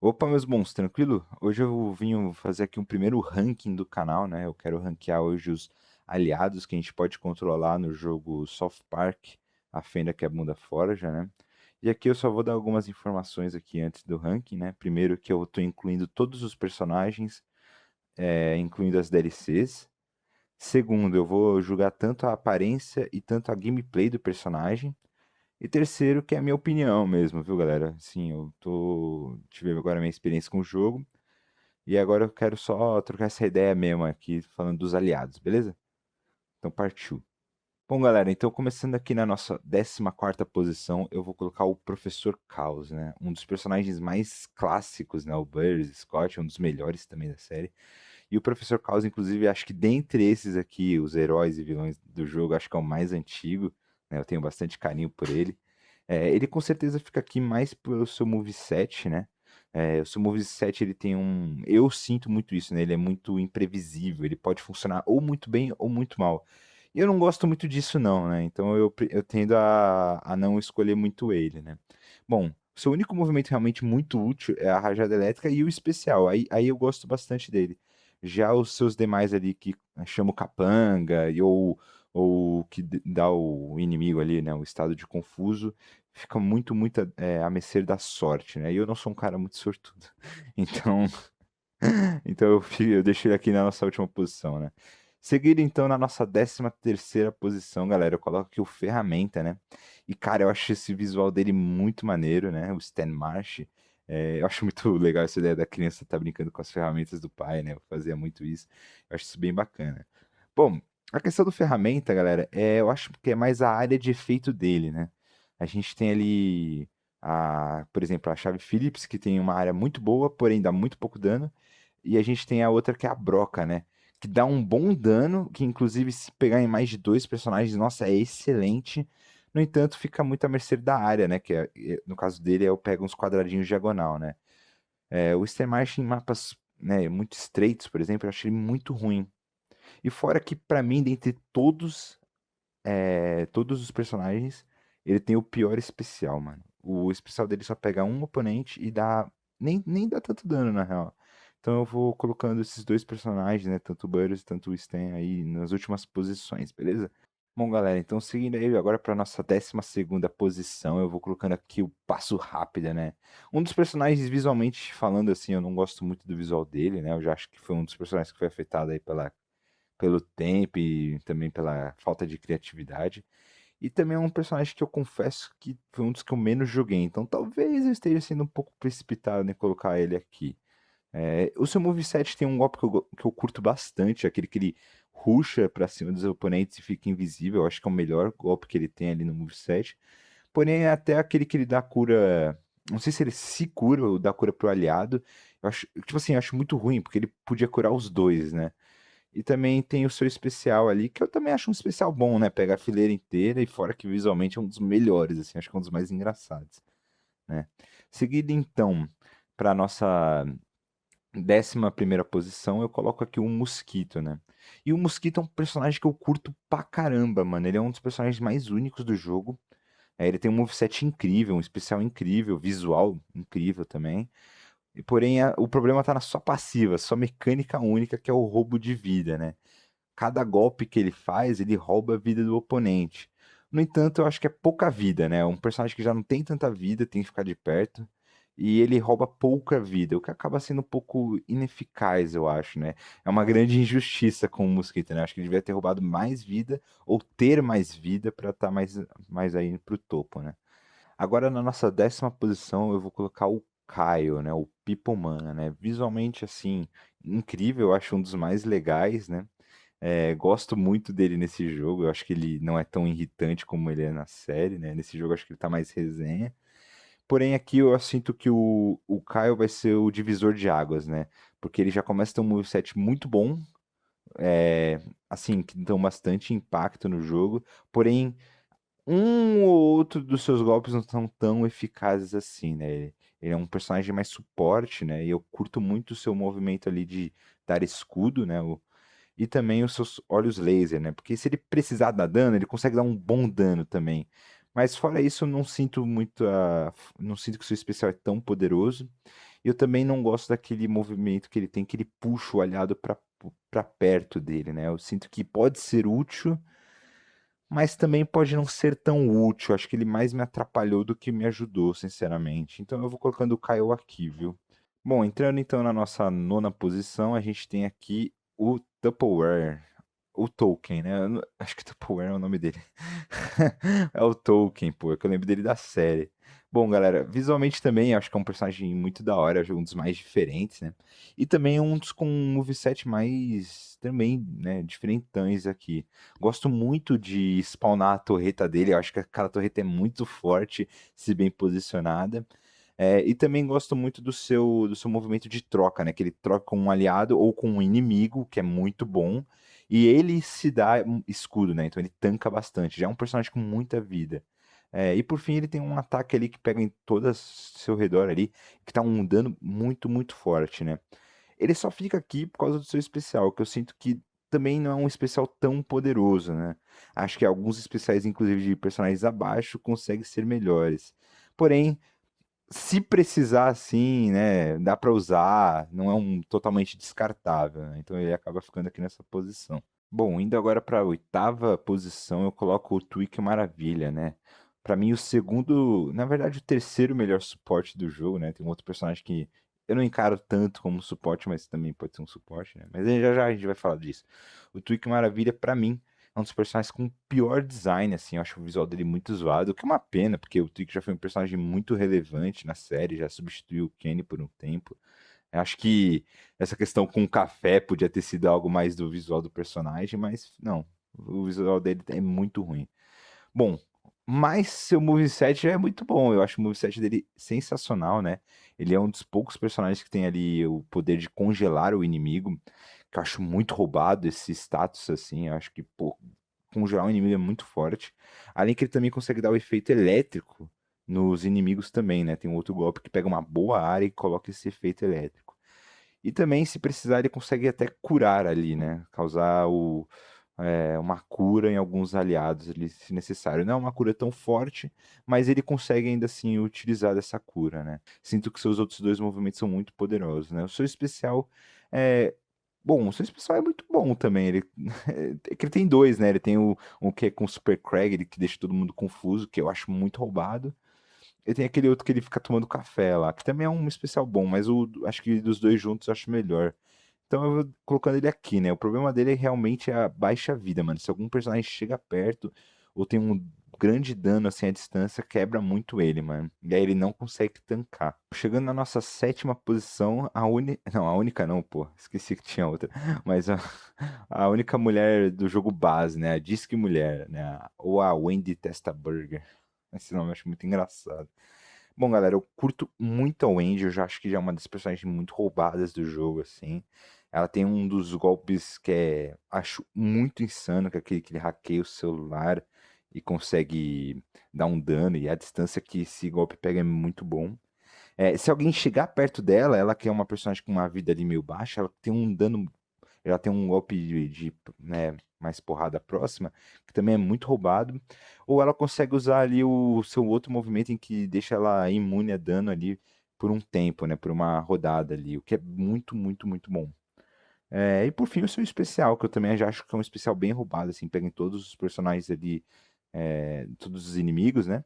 Opa, meus bons, tranquilo? Hoje eu vim fazer aqui um primeiro ranking do canal, né? Eu quero ranquear hoje os aliados que a gente pode controlar no jogo South Park, A Fenda que Abunda Forja, né? E aqui eu só vou dar algumas informações aqui antes do ranking, né? Primeiro que eu tô incluindo todos os personagens, incluindo as DLCs. Segundo, eu vou julgar tanto a aparência e tanto a gameplay do personagem. E terceiro, que é a minha opinião mesmo, viu, galera? Sim, tive agora a minha experiência com o jogo. E agora eu quero só trocar essa ideia mesmo aqui, falando dos aliados, beleza? Então partiu. Bom, galera, então começando aqui na nossa 14ª posição, eu vou colocar o Professor Caos, né? Um dos personagens mais clássicos, né? O Burns Scott, um dos melhores também da série. E o Professor Caos, inclusive, acho que dentre esses aqui, os heróis e vilões do jogo, acho que é o mais antigo, né? Eu tenho bastante carinho por ele. Ele com certeza fica aqui mais pelo seu moveset, né? O seu moveset, ele tem um... Eu sinto muito isso, né? Ele é muito imprevisível, ele pode funcionar ou muito bem ou muito mal. E eu não gosto muito disso não, né? Então eu tendo a não escolher muito ele, né? Bom, o seu único movimento realmente muito útil é a rajada elétrica e o especial. Aí eu gosto bastante dele. Já os seus demais ali que chama o capanga ou que dá o inimigo ali, né? O estado de confuso, fica muito a mercê da sorte, né? E eu não sou um cara muito sortudo. Então, então eu deixo ele aqui na nossa última posição, né? Seguido então na nossa 13ª posição, galera, eu coloco aqui o Ferramenta, né? E cara, eu acho esse visual dele muito maneiro, né? O Stan Marsh. Eu acho muito legal essa ideia da criança estar brincando com as ferramentas do pai, né? Eu fazia muito isso. Eu acho isso bem bacana. Bom, a questão do Ferramenta, galera, eu acho que é mais a área de efeito dele, né? A gente tem ali, por exemplo, a chave Phillips, que tem uma área muito boa, porém dá muito pouco dano. E a gente tem a outra que é a Broca, né? Que dá um bom dano, que inclusive se pegar em mais de dois personagens, nossa, é excelente. No entanto, fica muito à mercê da área, né? No caso dele, eu pego uns quadradinhos diagonal, né? O Starmarch em mapas, né, muito estreitos, por exemplo, eu achei muito ruim. E fora que, pra mim, dentre todos os personagens, ele tem o pior especial, mano. O especial dele só pega um oponente e dá. Nem dá tanto dano, na real. Então eu vou colocando esses dois personagens, né? Tanto o Burris, tanto o Stan aí nas últimas posições, beleza? Bom, galera, então seguindo aí agora para nossa 12ª posição, eu vou colocando aqui o Passo Rápida, né? Um dos personagens, visualmente falando assim, eu não gosto muito do visual dele, né? Eu já acho que foi um dos personagens que foi afetado aí pelo tempo e também pela falta de criatividade. E também é um personagem que eu confesso que foi um dos que eu menos joguei, então talvez eu esteja sendo um pouco precipitado em colocar ele aqui. O seu moveset tem um golpe que eu curto bastante, aquele que ele rusha pra cima dos oponentes e fica invisível. Eu acho que é o melhor golpe que ele tem ali no moveset. Porém, é até aquele que ele dá cura. Não sei se ele se cura ou dá cura pro aliado. Eu acho, tipo assim, eu acho muito ruim, porque ele podia curar os dois, né? E também tem o seu especial ali, que eu também acho um especial bom, né? Pega a fileira inteira e fora que visualmente é um dos melhores, assim, acho que é um dos mais engraçados, né? Seguido então, para nossa 11ª posição, eu coloco aqui o Mosquito, né? E o Mosquito é um personagem que eu curto pra caramba, mano. Ele é um dos personagens mais únicos do jogo. Ele tem um moveset incrível, um especial incrível, visual incrível também. E, porém, o problema tá na sua passiva, sua mecânica única, que é o roubo de vida, né? Cada golpe que ele faz, ele rouba a vida do oponente. No entanto, eu acho que é pouca vida, né? Um personagem que já não tem tanta vida, tem que ficar de perto. E ele rouba pouca vida, o que acaba sendo um pouco ineficaz, eu acho, né? É uma grande injustiça com o Mosquito, né? Acho que ele devia ter roubado mais vida ou ter mais vida para estar mais aí pro topo, né? Agora na nossa 10ª posição eu vou colocar o Caio, né? O People Man, né? Visualmente assim, incrível, eu acho um dos mais legais, né? Gosto muito dele nesse jogo. Eu acho que ele não é tão irritante como ele é na série, né? Nesse jogo eu acho que ele tá mais resenha. Porém, aqui eu sinto que o Kyle vai ser o divisor de águas, né? Porque ele já começa a ter um moveset muito bom, assim, que dão bastante impacto no jogo. Porém, um ou outro dos seus golpes não são tão eficazes assim, né? Ele é um personagem mais suporte, né? E eu curto muito o seu movimento ali de dar escudo, né? E também os seus olhos laser, né? Porque se ele precisar dar dano, ele consegue dar um bom dano também. Mas fora isso, eu não sinto muito não sinto que o seu especial é tão poderoso. E eu também não gosto daquele movimento que ele tem, que ele puxa o aliado pra perto dele, né? Eu sinto que pode ser útil, mas também pode não ser tão útil. Acho que ele mais me atrapalhou do que me ajudou, sinceramente. Então eu vou colocando o Kaio aqui, viu? Bom, entrando então na nossa nona posição, a gente tem aqui o Tupperware. O Tolkien, né? Acho que Tupperware é o nome dele. É o Tolkien, pô, é que eu lembro dele da série. Bom, galera, visualmente também acho que é um personagem muito da hora, um dos mais diferentes, né? E também um dos com um moveset mais, também, né, diferentões aqui. Gosto muito de spawnar a torreta dele, eu acho que aquela torreta é muito forte, se bem posicionada. E também gosto muito do seu movimento de troca, né? Que ele troca com um aliado ou com um inimigo, que é muito bom. E ele se dá escudo, né? Então ele tanca bastante. Já é um personagem com muita vida. E por fim, ele tem um ataque ali que pega em todo o seu redor ali, que tá um dano muito, muito forte, né? Ele só fica aqui por causa do seu especial, que eu sinto que também não é um especial tão poderoso, né? Acho que alguns especiais, inclusive de personagens abaixo, conseguem ser melhores. Porém, se precisar assim, né, dá pra usar, não é um totalmente descartável, né? Então ele acaba ficando aqui nessa posição. Bom, indo agora para a oitava posição, eu coloco o Tweak Maravilha, né? Pra mim, o segundo, na verdade, o terceiro melhor suporte do jogo, né? Tem um outro personagem que eu não encaro tanto como suporte, mas também pode ser um suporte, né? Mas aí já já a gente vai falar disso. O Tweak Maravilha, pra mim, é um dos personagens com pior design, assim. Eu acho o visual dele muito zoado, o que é uma pena, porque o Tweak já foi um personagem muito relevante na série, já substituiu o Kenny por um tempo. Eu acho que essa questão com o café podia ter sido algo mais do visual do personagem, mas não. O visual dele é muito ruim. Bom, mas seu moveset já é muito bom. Eu acho o moveset dele sensacional, né? Ele é um dos poucos personagens que tem ali o poder de congelar o inimigo, que eu acho muito roubado esse status, assim. Eu acho que, pô, congelar um inimigo é muito forte. Além que ele também consegue dar o efeito elétrico nos inimigos também, né? Tem um outro golpe que pega uma boa área e coloca esse efeito elétrico. E também, se precisar, ele consegue até curar ali, né? Causar uma cura em alguns aliados ali, se necessário. Não é uma cura tão forte, mas ele consegue ainda assim utilizar dessa cura, né? Sinto que seus outros dois movimentos são muito poderosos, né? O seu especial é. Bom, o seu especial é muito bom também. Ele, é que ele tem dois, né? Ele tem o que é com o Super Krag, ele que deixa todo mundo confuso, que eu acho muito roubado. E tem aquele outro que ele fica tomando café lá, que também é um especial bom, mas acho que dos dois juntos eu acho melhor. Então eu vou colocando ele aqui, né? O problema dele é realmente a baixa vida, mano. Se algum personagem chega perto ou tem um grande dano assim à distância, quebra muito ele, mano. E aí ele não consegue tancar. Chegando na nossa sétima posição, a única. Não, a única não, pô. Esqueci que tinha outra. Mas a única mulher do jogo base, né? A Disque Mulher, né? Ou a Wendy Testaburger. Esse nome eu acho muito engraçado. Bom, galera, eu curto muito a Wendy, eu já acho que já é uma das personagens muito roubadas do jogo, assim. Ela tem um dos golpes que acho muito insano, que é aquele que ele hackeia o celular e consegue dar um dano, e a distância que esse golpe pega é muito bom. Se alguém chegar perto dela, ela que é uma personagem com uma vida ali meio baixa, ela tem um dano, ela tem um golpe né, mais porrada próxima, que também é muito roubado. Ou ela consegue usar ali o seu outro movimento em que deixa ela imune a dano ali por um tempo, né? Por uma rodada ali, o que é muito, muito, muito bom. E por fim o seu especial, que eu também já acho que é um especial bem roubado, assim, pega em todos os personagens ali, todos os inimigos, né?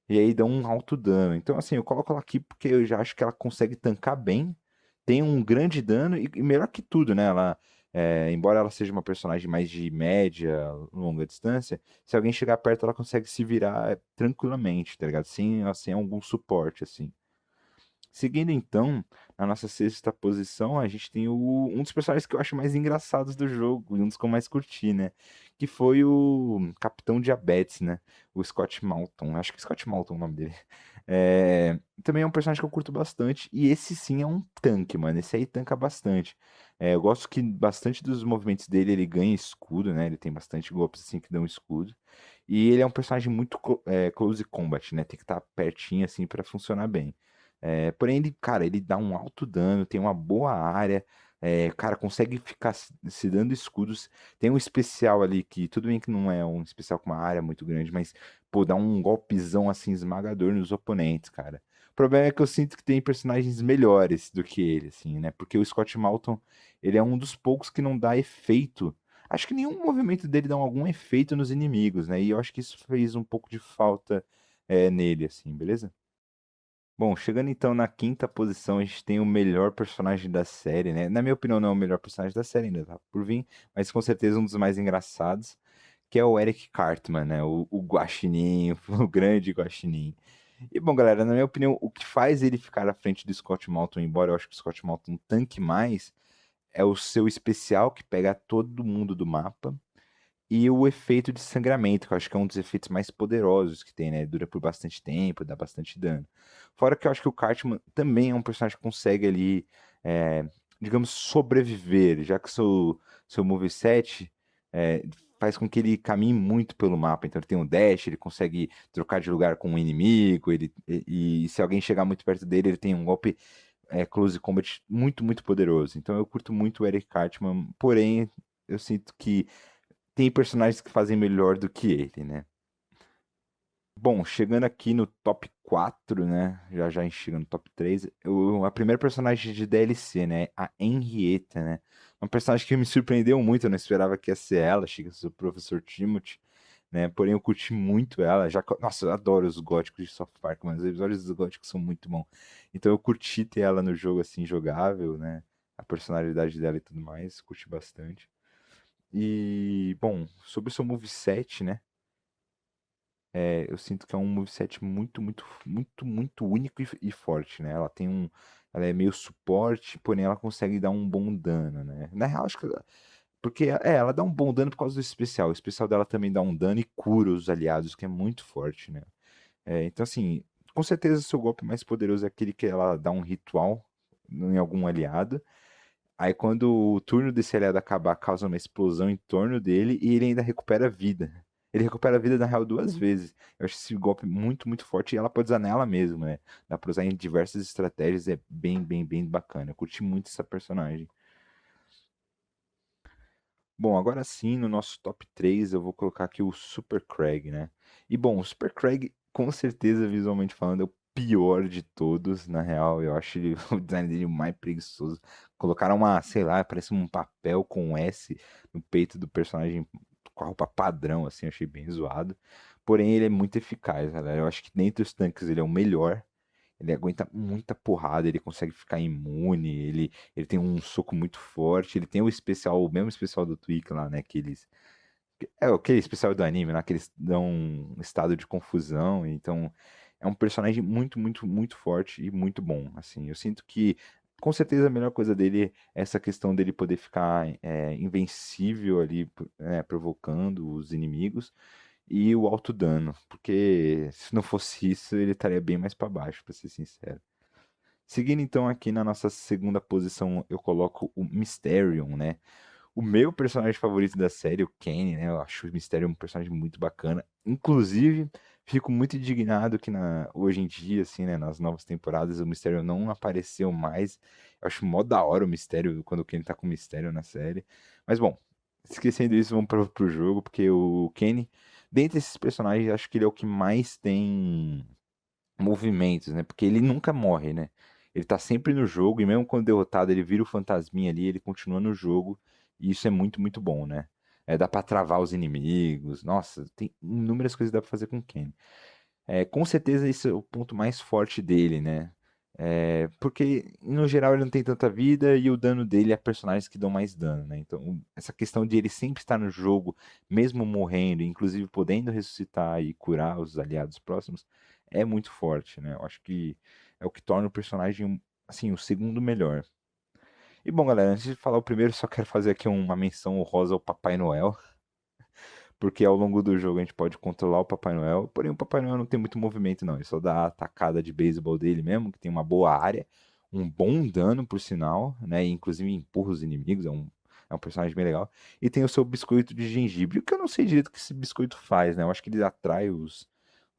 E aí dá um alto dano. Então, assim, eu coloco ela aqui porque eu já acho que ela consegue tancar bem, tem um grande dano e melhor que tudo, né? Embora ela seja uma personagem mais de média, longa distância, se alguém chegar perto, ela consegue se virar tranquilamente, tá ligado? Sem algum suporte, assim. Seguindo então, na nossa sexta posição, a gente tem um dos personagens que eu acho mais engraçados do jogo, e um dos que eu mais curti, né? Que foi o Capitão Diabetes, né? O Scott Malton. Acho que Scott Malton é o nome dele. Também é um personagem que eu curto bastante. E esse sim é um tanque, mano. Esse aí tanca bastante. Eu gosto que bastante dos movimentos dele ele ganha escudo, né? Ele tem bastante golpes assim que dão escudo. E ele é um personagem muito close combat, né? Tem que estar pertinho assim pra funcionar bem. Porém, ele, cara, ele dá um alto dano, tem uma boa área, cara, consegue ficar se dando escudos. Tem um especial ali que, tudo bem que não é um especial com uma área muito grande, mas, pô, dá um golpezão assim esmagador nos oponentes, cara. O problema é que eu sinto que tem personagens melhores do que ele, assim, né? Porque o Scott Malton, ele é um dos poucos que não dá efeito. Acho que nenhum movimento dele dá algum efeito nos inimigos, né? E eu acho que isso fez um pouco de falta nele, assim, beleza? Bom, chegando então na quinta posição, a gente tem o melhor personagem da série, né? Na minha opinião, não é o melhor personagem da série, ainda tá por vir, mas com certeza um dos mais engraçados, que é o Eric Cartman, né? O Guaxinim, o grande Guaxinim. E bom, galera, na minha opinião, o que faz ele ficar à frente do Scott Malton, embora eu acho que o Scott Malton tanque mais, é o seu especial que pega todo mundo do mapa e o efeito de sangramento, que eu acho que é um dos efeitos mais poderosos que tem, né? Dura por bastante tempo, dá bastante dano. Fora que eu acho que o Cartman também é um personagem que consegue ali, é, digamos, sobreviver, já que seu moveset faz com que ele caminhe muito pelo mapa. Então ele tem um dash, ele consegue trocar de lugar com um inimigo, e se alguém chegar muito perto dele, ele tem um golpe close combat muito, muito poderoso. Então eu curto muito o Eric Cartman, porém eu sinto que tem personagens que fazem melhor do que ele, né? Bom, chegando aqui no top 4, né? Já a gente chega no top 3. A primeira personagem de DLC, né? A Henrietta, né? Uma personagem que me surpreendeu muito, eu não esperava que ia ser ela, achei que ia ser o Professor Timothy, né? Porém, eu curti muito ela. Nossa, eu adoro os góticos de South Park, mas os episódios dos góticos são muito bons. Então eu curti ter ela no jogo assim, jogável, né? A personalidade dela e tudo mais, curti bastante. E, bom, sobre o seu moveset, né? Eu sinto que é um moveset muito, muito, muito, muito único e forte, né? Ela é meio suporte, porém ela consegue dar um bom dano, né? Na real, acho que porque ela dá um bom dano por causa do especial. O especial dela também dá um dano e cura os aliados, que é muito forte, né? Então, assim, com certeza o seu golpe mais poderoso é aquele que ela dá um ritual em algum aliado. Aí quando o turno desse aliado acabar, causa uma explosão em torno dele e ele ainda recupera a vida. Ele recupera a vida, na real, duas vezes. Eu acho esse golpe muito, muito forte e ela pode usar nela mesma, né? Dá pra usar em diversas estratégias, é bem, bem, bem bacana. Eu curti muito essa personagem. Bom, agora sim, no nosso top 3 eu vou colocar aqui o Super Craig, né? E bom, o Super Craig, com certeza, visualmente falando, é o pior de todos, na real. Eu acho o design dele mais preguiçoso. Colocaram sei lá, parece um papel com um S no peito do personagem com a roupa padrão, assim, eu achei bem zoado. Porém, ele é muito eficaz, galera. Eu acho que dentre os tanques ele é o melhor. Ele aguenta muita porrada, ele consegue ficar imune, ele tem um soco muito forte, ele tem o mesmo especial do Tweak lá, né? Aquele especial do anime lá, que eles dão um estado de confusão. Então, é um personagem muito, muito, muito forte e muito bom. Assim, eu sinto que, com certeza, a melhor coisa dele é essa questão dele poder ficar invencível ali, né, provocando os inimigos e o alto dano, porque se não fosse isso, ele estaria bem mais para baixo, para ser sincero. Seguindo então aqui na nossa segunda posição, eu coloco o Mysterion, né? O meu personagem favorito da série, o Kenny, né? Eu acho o Mysterion um personagem muito bacana. Inclusive, fico muito indignado que hoje em dia, assim, né, nas novas temporadas, o Mysterion não apareceu mais. Eu acho mó da hora o Mysterion, quando o Kenny tá com o Mysterion na série. Mas bom, esquecendo isso, vamos pro jogo, porque o Kenny, dentre esses personagens, acho que ele é o que mais tem movimentos, né? Porque ele nunca morre, né? Ele tá sempre no jogo e mesmo quando derrotado, ele vira o fantasminha ali, ele continua no jogo e isso é muito, muito bom, né? Dá pra travar os inimigos. Nossa, tem inúmeras coisas que dá pra fazer com o Kenny. Com certeza esse é o ponto mais forte dele, né? Porque no geral ele não tem tanta vida e o dano dele é personagens que dão mais dano, né? Então, essa questão de ele sempre estar no jogo, mesmo morrendo, inclusive podendo ressuscitar e curar os aliados próximos, é muito forte, né? Eu acho que é o que torna o personagem, assim, o segundo melhor. E bom, galera, antes de falar o primeiro, só quero fazer aqui uma menção honrosa ao Papai Noel, porque ao longo do jogo a gente pode controlar o Papai Noel, porém o Papai Noel não tem muito movimento não, ele só dá a tacada de beisebol dele mesmo, que tem uma boa área, um bom dano por sinal, né, e inclusive empurra os inimigos, é um personagem bem legal, e tem o seu biscoito de gengibre, o que eu não sei direito o que esse biscoito faz, né, eu acho que ele atrai os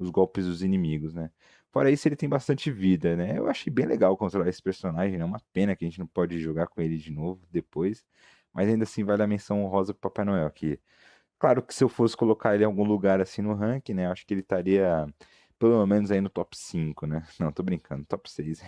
golpes dos inimigos, né. Fora isso, ele tem bastante vida, né, eu achei bem legal controlar esse personagem, né, é uma pena que a gente não pode jogar com ele de novo depois, mas ainda assim vale a menção honrosa pro Papai Noel, que claro que se eu fosse colocar ele em algum lugar assim no ranking, né, eu acho que ele estaria pelo menos aí no top 5, né? Não, tô brincando, top 6,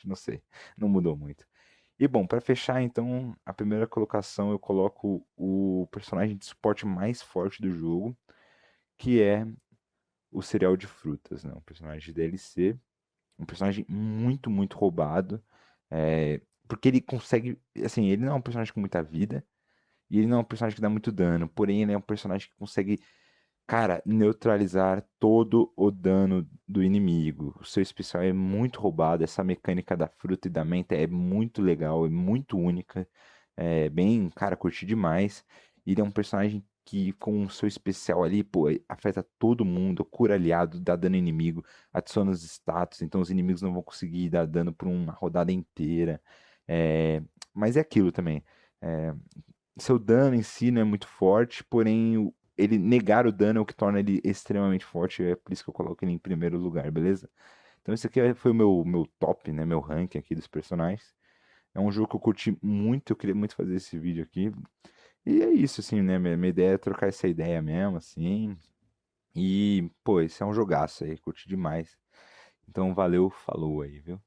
não sei, não mudou muito. E bom, pra fechar então, a primeira colocação eu coloco o personagem de suporte mais forte do jogo, que é o cereal de frutas, né? Um personagem de DLC, um personagem muito, muito roubado, porque ele consegue, assim, ele não é um personagem com muita vida, e ele não é um personagem que dá muito dano, porém ele é um personagem que consegue, cara, neutralizar todo o dano do inimigo. O seu especial é muito roubado, essa mecânica da fruta e da menta é muito legal, é muito única, é bem, cara, curti demais. Ele é um personagem que, com o seu especial ali, pô, afeta todo mundo, cura aliado, dá dano inimigo, adiciona os status, então os inimigos não vão conseguir dar dano por uma rodada inteira. É, mas é aquilo também. É, seu dano em si não é muito forte, porém ele negar o dano é o que torna ele extremamente forte, é por isso que eu coloco ele em primeiro lugar, beleza? Então esse aqui foi o meu top, né, meu ranking aqui dos personagens. É um jogo que eu curti muito, eu queria muito fazer esse vídeo aqui. E é isso, assim, né, minha ideia é trocar essa ideia mesmo, assim. E, pô, esse é um jogaço aí, curti demais. Então valeu, falou aí, viu?